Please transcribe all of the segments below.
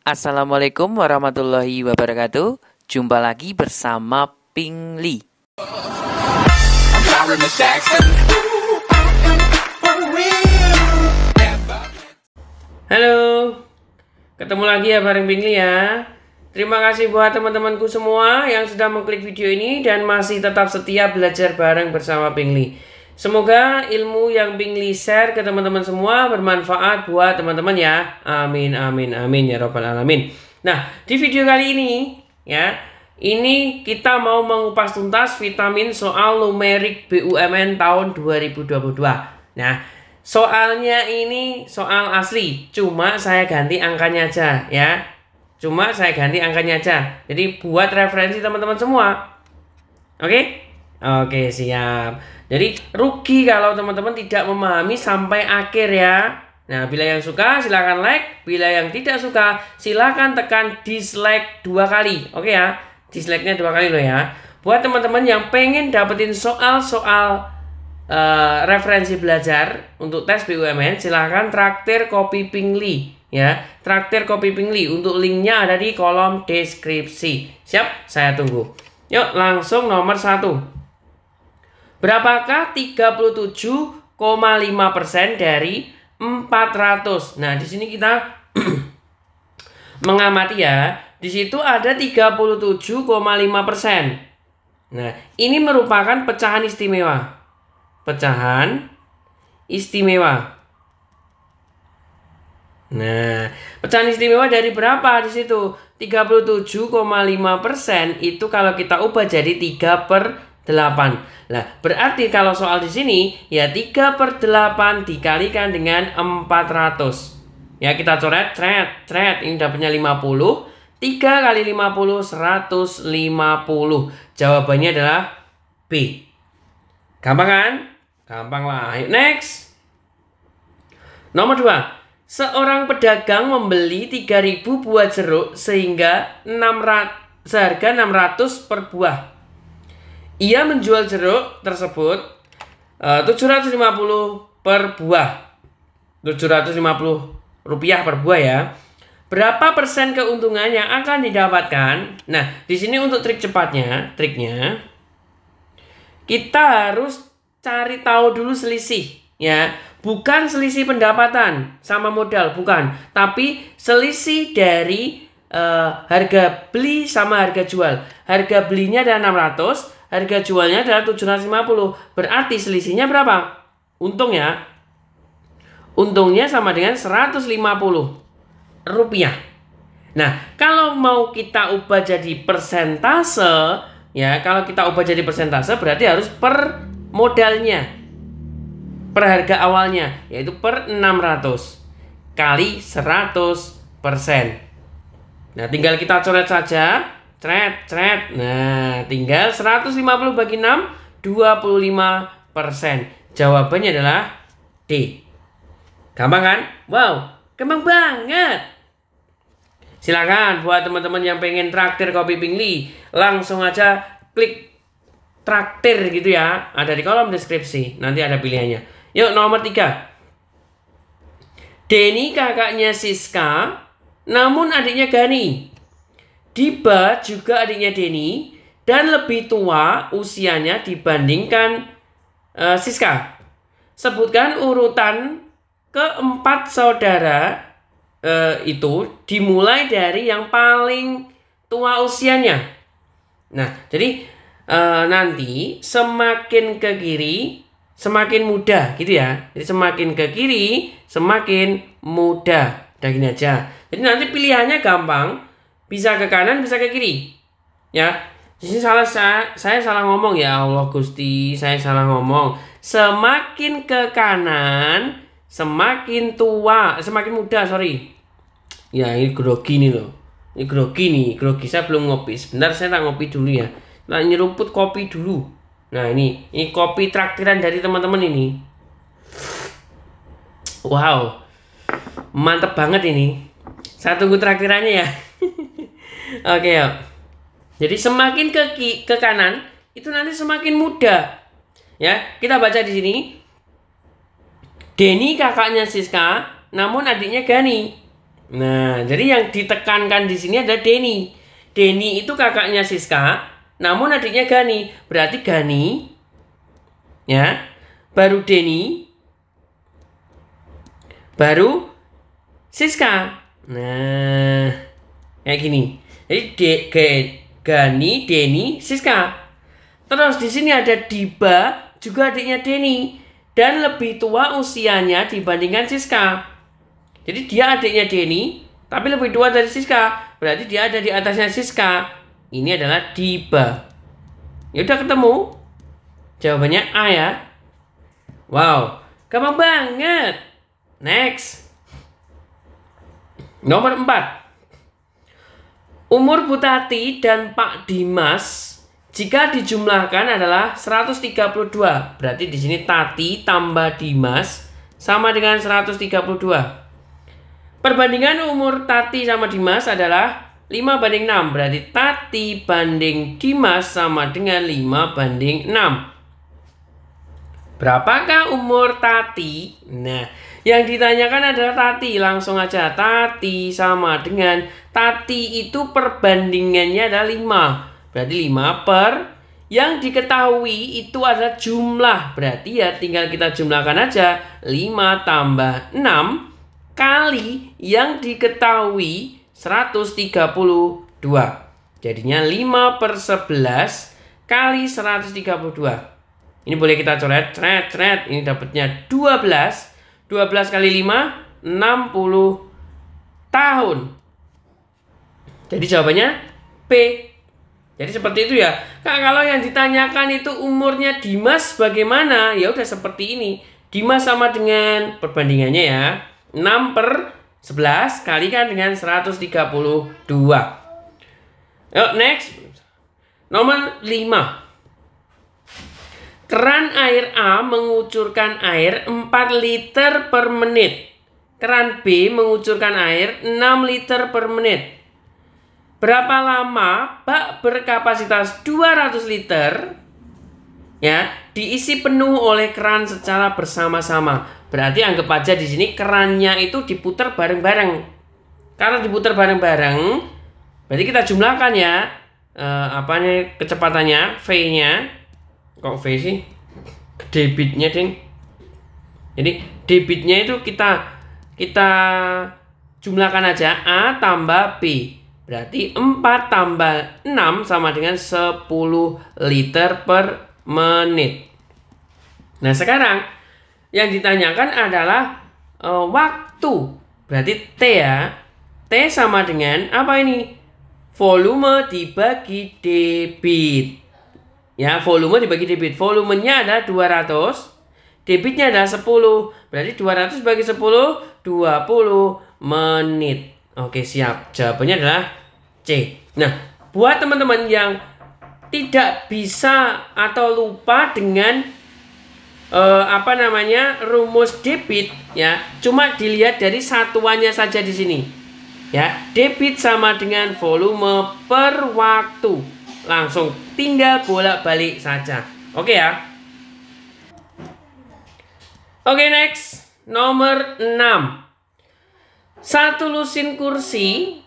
Assalamualaikum warahmatullahi wabarakatuh. Jumpa lagi bersama Ping Li. Halo, ketemu lagi ya bareng Ping Li ya. Terima kasih buat teman-temanku semua yang sudah mengklik video ini dan masih tetap setia belajar bareng bersama Ping Li. Semoga ilmu yang Ping Li share ke teman-teman semua bermanfaat buat teman-teman ya. Amin, amin, amin ya robbal alamin. Nah, di video kali ini ya, ini kita mau mengupas tuntas vitamin soal numerik BUMN tahun 2022. Nah, soalnya ini soal asli, cuma saya ganti angkanya aja ya. Cuma saya ganti angkanya aja. Jadi buat referensi teman-teman semua. Oke? Oke, siap. Jadi rugi kalau teman-teman tidak memahami sampai akhir ya. Nah, bila yang suka silahkan like, bila yang tidak suka silahkan tekan dislike 2 kali. Oke ya, dislike-nya 2 kali loh ya. Buat teman-teman yang pengen dapetin soal-soal referensi belajar untuk tes BUMN, silahkan traktir Kopi Ping Li ya. Traktir Kopi Ping Li, untuk linknya ada di kolom deskripsi. Siap? Saya tunggu. Yuk langsung nomor 1. Berapakah 37,5% dari 400? Nah, di sini kita mengamati ya. Di situ ada 37,5%. Nah, ini merupakan pecahan istimewa. Pecahan istimewa. Nah, pecahan istimewa dari berapa di situ? 37,5% itu kalau kita ubah jadi 3/8. Nah, berarti kalau soal di sini ya 3/8 dikalikan dengan 400. Ya, kita coret, Ini dapatnya 50. 3 kali 50 150. Jawabannya adalah B. Gampang kan? Gampang lah. Ayo next. Nomor 2. Seorang pedagang membeli 3.000 buah jeruk seharga 600 per buah. Ia menjual jeruk tersebut 750 per buah. 750 rupiah per buah ya. Berapa persen keuntungan yang akan didapatkan? Nah, di sini untuk triknya, kita harus cari tahu dulu selisih ya. Bukan selisih pendapatan sama modal, bukan. Tapi selisih dari harga beli sama harga jual. Harga belinya adalah 600, harga jualnya adalah 750. Berarti selisihnya berapa? Untung ya. Untungnya sama dengan 150 rupiah. Nah, kalau mau kita ubah jadi persentase, ya, kalau kita ubah jadi persentase berarti harus per modalnya, per harga awalnya, yaitu per 600 kali 100%. Nah, tinggal kita coret saja. Nah, tinggal 150 bagi 6, 25%. Jawabannya adalah D. Gampang kan? Wow, gampang banget. Silakan buat teman-teman yang pengen traktir Kopi Ping Li, langsung aja klik traktir gitu ya. Ada di kolom deskripsi. Nanti ada pilihannya. Yuk nomor 3. Denny kakaknya Siska, namun adiknya Gani. Diba juga adiknya Denny dan lebih tua usianya dibandingkan Siska. Sebutkan urutan keempat saudara itu dimulai dari yang paling tua usianya. Nah, jadi nanti semakin ke kiri semakin muda gitu ya. Jadi semakin ke kiri semakin muda. Udah gini aja. Jadi nanti pilihannya gampang. Bisa ke kanan, bisa ke kiri. Ya. Di sini saya salah ngomong ya Allah Gusti, saya salah ngomong. Semakin ke kanan, semakin tua, semakin muda, sorry. Ya, ini grogi nih loh. Ini grogi. Saya belum ngopi. Sebentar saya tak ngopi dulu ya. Nah, nyeruput kopi dulu. Nah, ini kopi traktiran dari teman-teman ini. Wow. Mantep banget ini. Saya tunggu traktirannya ya. Oke ya. Jadi semakin ke kanan itu nanti semakin muda. Ya, kita baca di sini. Denny kakaknya Siska, namun adiknya Gani. Nah, jadi yang ditekankan di sini ada Denny. Denny itu kakaknya Siska, namun adiknya Gani. Berarti Gani, ya, baru Denny, baru Siska. Nah, kayak gini. Jadi Gani, Denny, Siska. Terus di sini ada Diba, juga adiknya Denny, dan lebih tua usianya dibandingkan Siska. Jadi dia adiknya Denny, tapi lebih tua dari Siska. Berarti dia ada di atasnya Siska. Ini adalah Diba. Ya udah ketemu. Jawabannya A ya. Wow, gampang banget. Next. Nomor 4. Umur Bu Tati dan Pak Dimas jika dijumlahkan adalah 132. Berarti di sini Tati tambah Dimas sama dengan 132. Perbandingan umur Tati sama Dimas adalah 5:6. Berarti Tati banding Dimas sama dengan 5:6. Berapakah umur Tati? Nah, yang ditanyakan adalah Tati. Langsung aja. Tati sama dengan, Tati itu perbandingannya adalah 5. Berarti 5 per, yang diketahui itu adalah jumlah. Berarti ya tinggal kita jumlahkan aja. 5 tambah 6 kali yang diketahui 132. Jadinya 5/11 kali 132. Ini boleh kita coret, cret. Ini dapatnya 12. 12 kali 5, 60 tahun. Jadi jawabannya P. Jadi seperti itu ya. Kak, kalau yang ditanyakan itu umurnya Dimas bagaimana? Ya udah seperti ini. Dimas sama dengan, perbandingannya ya, 6/11 kalikan dengan 132. Yuk next. Nomor 5. Keran air A mengucurkan air 4 liter per menit. Keran B mengucurkan air 6 liter per menit. Berapa lama bak berkapasitas 200 liter ya diisi penuh oleh keran secara bersama-sama? Berarti anggap aja di sini kerannya itu diputar bareng-bareng. Karena diputar bareng-bareng, berarti kita jumlahkan ya, kecepatannya, V-nya. Kok V sih? Debitnya, ding. Jadi debitnya itu kita jumlahkan aja, A tambah B. Berarti 4 tambah 6 sama dengan 10 liter per menit. Nah sekarang yang ditanyakan adalah waktu. Berarti T ya. T sama dengan apa ini? Volume dibagi debit. Ya, volume dibagi debit. Volumenya adalah 200. Debitnya adalah 10. Berarti 200 bagi 10, 20 menit. Oke, siap. Jawabannya adalah C. Nah, buat teman-teman yang tidak bisa atau lupa dengan rumus debit ya, cuma dilihat dari satuannya saja di sini. Ya, debit sama dengan volume per waktu. Langsung tinggal bolak-balik saja. Oke ya. Oke, next. Nomor 6. Satu lusin kursi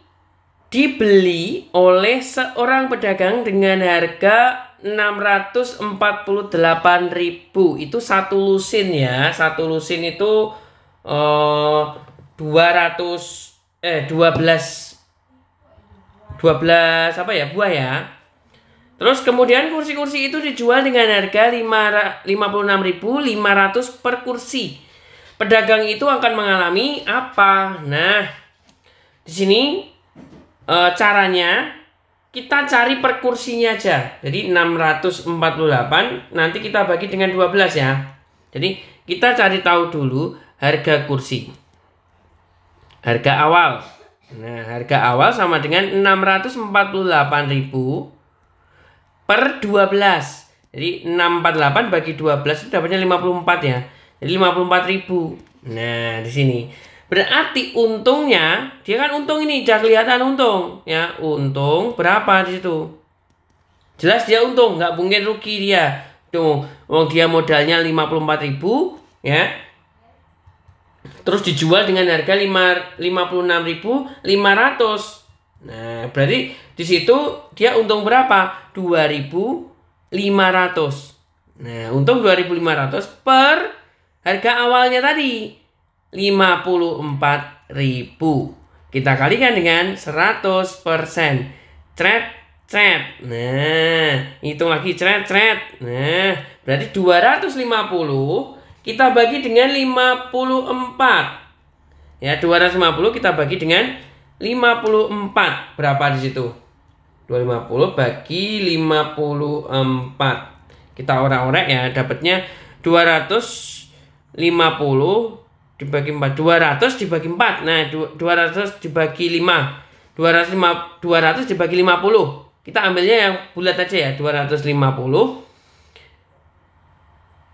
dibeli oleh seorang pedagang dengan harga 648.000. Itu satu lusin ya. Satu lusin itu 12 buah ya. Terus kemudian kursi-kursi itu dijual dengan harga 56.500 per kursi. Pedagang itu akan mengalami apa? Nah, di sini caranya kita cari per kursinya aja. Jadi 648 nanti kita bagi dengan 12 ya. Jadi kita cari tahu dulu harga kursi. Harga awal. Nah, harga awal sama dengan 648.000 per 12. Jadi 648 bagi 12 itu dapatnya 54 ya. Jadi 54.000. Nah, di sini. Berarti untungnya, dia kan untung ini, jangan kelihatan untung ya. Untung berapa di situ? Jelas dia untung, nggak mungkin rugi dia. Tuh, dia modalnya 54.000 ya. terus dijual dengan harga 56.500. Nah, berarti di situ dia untung berapa? 2.500. Nah, untung 2.500 per harga awalnya tadi 54.000. Kita kalikan dengan 100%. Cret, cret. Nah, hitung lagi cret, cret. Nah, berarti 250 kita bagi dengan 54. Ya, 250 kita bagi dengan 54. Berapa di situ? 250 bagi 54. Kita orek-orek ya, dapatnya 250 dibagi 4. 200 dibagi 4. Nah, 200 dibagi 5. 200 dibagi 50. Kita ambilnya yang bulat aja ya, 250.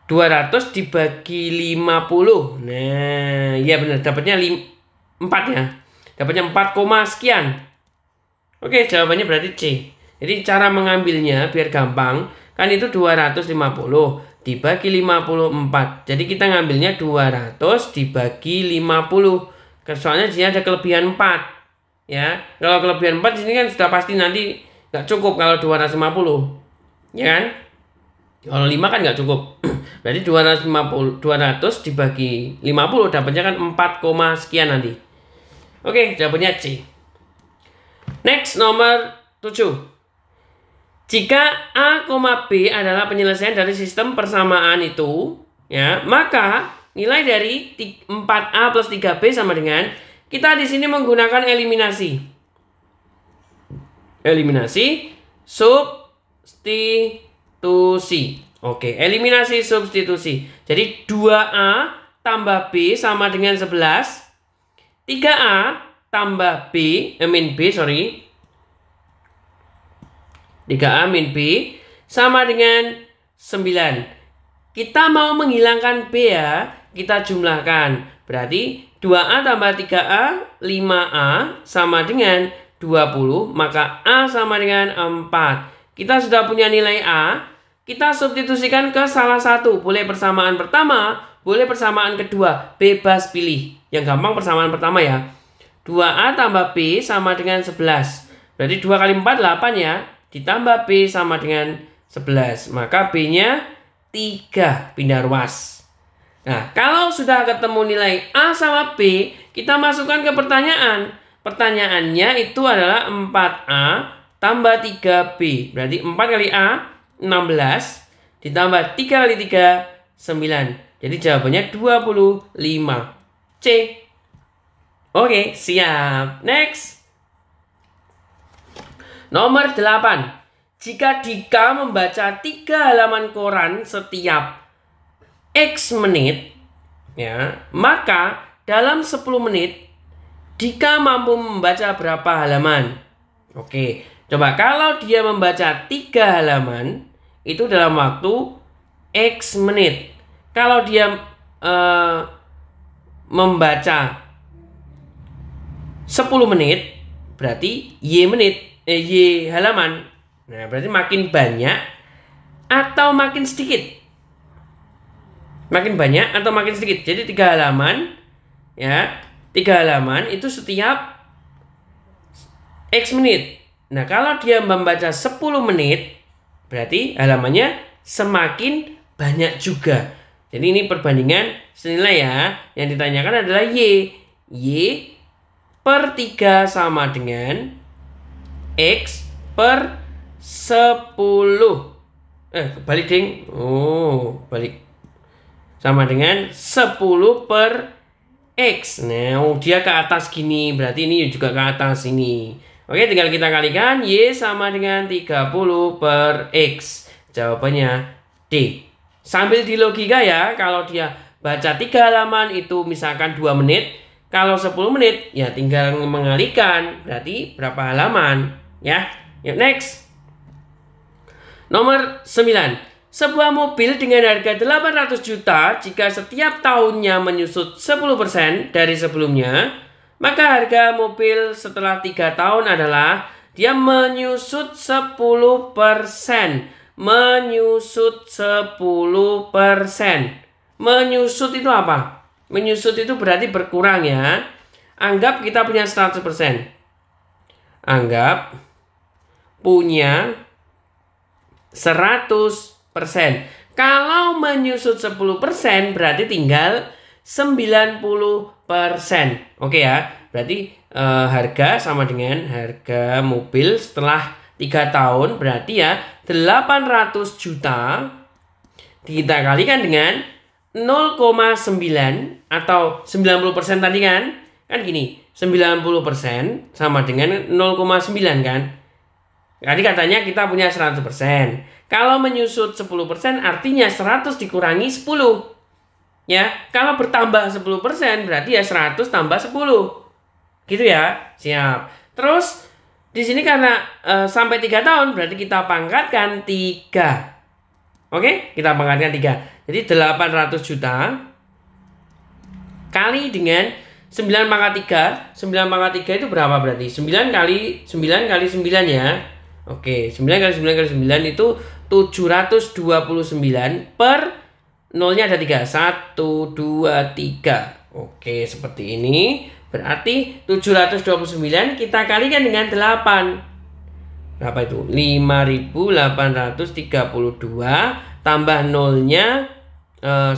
200 dibagi 50. Nah, iya benar, dapatnya 4 ya. Dapatnya 4, sekian. Oke, jawabannya berarti C. Jadi cara mengambilnya biar gampang, kan itu 250 dibagi 54. Jadi kita ngambilnya 200 dibagi 50. Soalnya di sini ada kelebihan 4. Ya, kalau kelebihan 4 di sini kan sudah pasti nanti nggak cukup kalau 250. Ya kan? Kalau 5 kan nggak cukup. Berarti 200 dibagi 50 dapatnya kan 4, sekian nanti. Oke, jawabannya C. Next, nomor 7. Jika A, B adalah penyelesaian dari sistem persamaan itu, ya, maka nilai dari 4A plus 3B sama dengan, kita di sini menggunakan eliminasi. Eliminasi substitusi. Oke, eliminasi substitusi. Jadi 2A tambah B sama dengan 11. 3A tambah min B, sorry. 3A min B sama dengan 9. Kita mau menghilangkan B ya, kita jumlahkan. Berarti 2A tambah 3A, 5A sama dengan 20, maka A sama dengan 4. Kita sudah punya nilai A, kita substitusikan ke salah satu. Boleh persamaan pertama, boleh persamaan kedua. Bebas pilih. Yang gampang persamaan pertama ya. 2A tambah B sama dengan 11. Berarti 2 kali 4, 8 ya. Ditambah B sama dengan 11. Maka B-nya 3, pindah ruas. Nah, kalau sudah ketemu nilai A sama B, kita masukkan ke pertanyaan. Pertanyaannya itu adalah 4A tambah 3B. Berarti 4 kali A, 16. Ditambah 3 kali 3, 9. Jadi jawabannya 25. C. Oke, siap. Next. Nomor 8. Jika Dika membaca 3 halaman koran setiap X menit, ya, maka dalam 10 menit Dika mampu membaca berapa halaman? Oke, coba kalau dia membaca 3 halaman itu dalam waktu X menit. Kalau dia membaca 10 menit berarti Y halaman. Nah, berarti makin banyak atau makin sedikit? Makin banyak atau makin sedikit? Jadi 3 halaman, ya, 3 halaman itu setiap X menit. Nah, kalau dia membaca 10 menit, berarti halamannya semakin banyak juga. Jadi ini perbandingan senilai ya. Yang ditanyakan adalah Y. Y per 3 sama dengan X per 10. Balik ding. Oh, balik. Sama dengan 10 per X. Nah, dia ke atas gini. Berarti ini juga ke atas ini. Oke, tinggal kita kalikan. Y sama dengan 30 per X. Jawabannya D. Sambil di logika ya. Kalau dia baca 3 halaman itu misalkan 2 menit. Kalau 10 menit ya tinggal mengalikan. Berarti berapa halaman? Ya. Yuk, next. Nomor 9. Sebuah mobil dengan harga 800 juta jika setiap tahunnya menyusut 10% dari sebelumnya, maka harga mobil setelah 3 tahun adalah dia menyusut 10%. Menyusut 10%. Menyusut itu apa? Menyusut itu berarti berkurang ya. Anggap kita punya 100%. Anggap punya 100%. Kalau menyusut 10% berarti tinggal 90%. Oke ya. Berarti harga sama dengan harga mobil setelah 3 tahun, berarti ya 800 juta kita kalikan dengan 0,9 atau 90% tadi kan gini, 90% sama dengan 0,9 kan. Tadi katanya kita punya 100%. Kalau menyusut 10% artinya 100 dikurangi 10. Ya, kalau bertambah 10% berarti ya 100 tambah 10. Gitu ya. Siap. Terus di sini karena sampai 3 tahun berarti kita pangkatkan 3. Oke, kita pangkatkan 3. Jadi 800 juta kali dengan 9 pangkat 3. 9 pangkat 3 itu berapa berarti? 9 kali 9 kali 9 ya. Oke, 9 kali 9 kali 9 itu 729 per nolnya ada 3. 1, 2, 3. Oke, seperti ini. Berarti 729 kita kalikan dengan 8. Berapa itu? 5.832 tambah nolnya 1,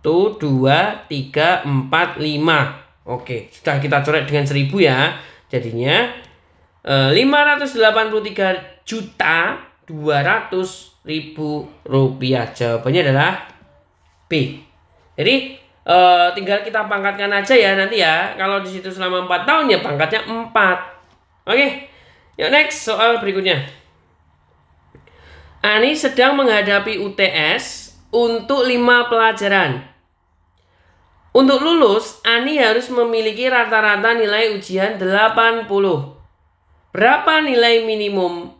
2, 3, 4, 5. Oke, sudah kita coret dengan 1000 ya. Jadinya 588.200.000 rupiah. Jawabannya adalah B. Jadi tinggal kita pangkatkan aja ya nanti ya. Kalau di situ selama 4 tahun ya pangkatnya 4. Oke. Yuk next soal berikutnya. Ani sedang menghadapi UTS untuk 5 pelajaran. Untuk lulus, Ani harus memiliki rata-rata nilai ujian 80. Berapa nilai minimum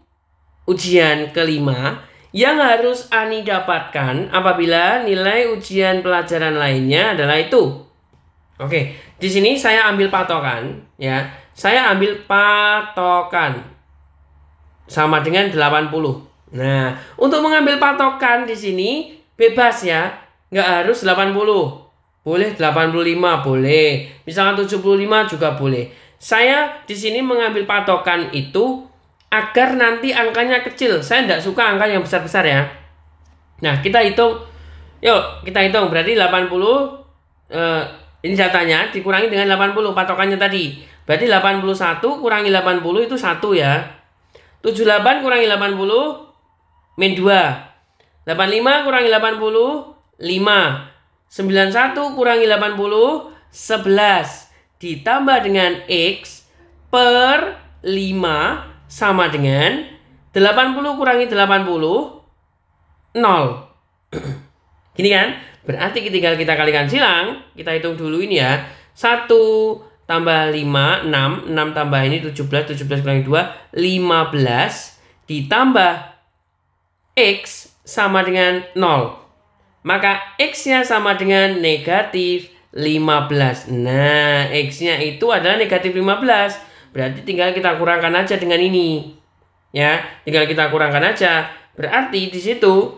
ujian kelima yang harus Ani dapatkan apabila nilai ujian pelajaran lainnya adalah itu? Oke, di sini saya ambil patokan ya. Saya ambil patokan sama dengan 80. Nah, untuk mengambil patokan di sini bebas ya. Nggak harus 80. Boleh 85, boleh. Misalkan 75 juga boleh. Saya di sini mengambil patokan itu agar nanti angkanya kecil. Saya tidak suka angka yang besar-besar ya. Nah, kita hitung. Yuk, kita hitung. Berarti 80 ini jatahnya dikurangi dengan 80 patokannya tadi. Berarti 81 kurangi 80 itu 1 ya. 78 kurangi 80 min 2. 85 kurangi 80 5. 91 kurangi 80 11. Ditambah dengan X per 5 sama dengan 80 kurangi 80 0. Gini kan? Berarti tinggal kita kalikan silang. Kita hitung dulu ini ya. 1 tambah 5, 6. 6 tambah ini 17. 17 kurangi 2, 15. Ditambah X sama dengan 0. Maka X-nya sama dengan negatif 15. Nah, X-nya itu adalah negatif 15. Berarti tinggal kita kurangkan aja dengan ini. Ya, tinggal kita kurangkan aja. Berarti di situ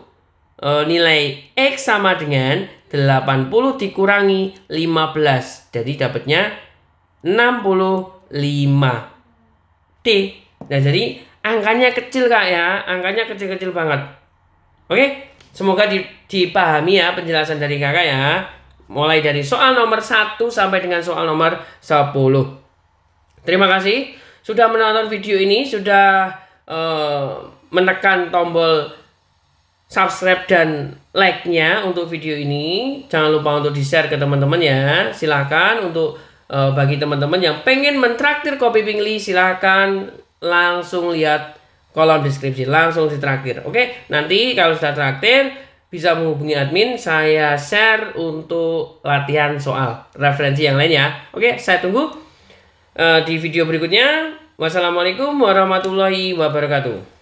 nilai X sama dengan 80 dikurangi 15. Jadi dapatnya 65. D. Nah, jadi angkanya kecil Kak ya. Angkanya kecil-kecil banget. Oke? Semoga dipahami ya penjelasan dari Kakak ya. Mulai dari soal nomor 1 sampai dengan soal nomor 10. Terima kasih sudah menonton video ini, sudah menekan tombol subscribe dan like-nya untuk video ini. Jangan lupa untuk di-share ke teman-teman ya. Silakan untuk bagi teman-teman yang pengen mentraktir Kopi Pingli, silakan langsung lihat kolom deskripsi, langsung ditraktir. Oke, nanti kalau sudah traktir bisa menghubungi admin, saya share untuk latihan soal referensi yang lain ya. Oke, saya tunggu di video berikutnya. Wassalamualaikum warahmatullahi wabarakatuh.